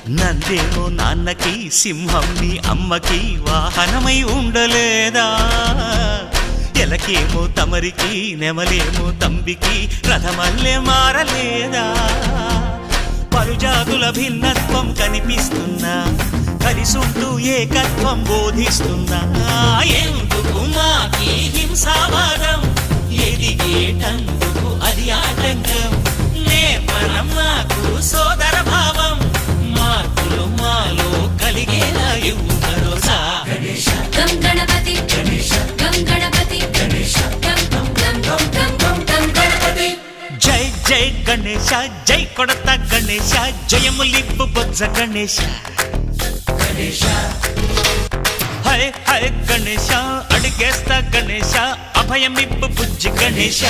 నందేమో నాన్నకి సింహం నీ అమ్మకి వాహనమై ఉండలేదా ఎలకేమో తమరికి నెమలేమో తంబికి రథమల్లే మారలేదా పలుజాతుల భిన్నత్వం కనిపిస్తున్నా కలిసుంటూ ఏకత్వం బోధిస్తున్నా ఎందుకు మాకి హింసావాదం ఎదిగేటందుకు అది ఆటంకం నేపరం నాకు సోదర భావం మార్పులు మాలో కలిగేలా ఇవ్వు భరోసా గం గణపతి గం గణపతి గం గం గం గం గం గం గణపతి జై జై గణేశ జై కొడత గణేశ జయములిప్పు బొజ్జ గణేశ హై హై గణేశ అడిగేస్తా గణేశ అభయమిప్పు బుజ్జి గణేశ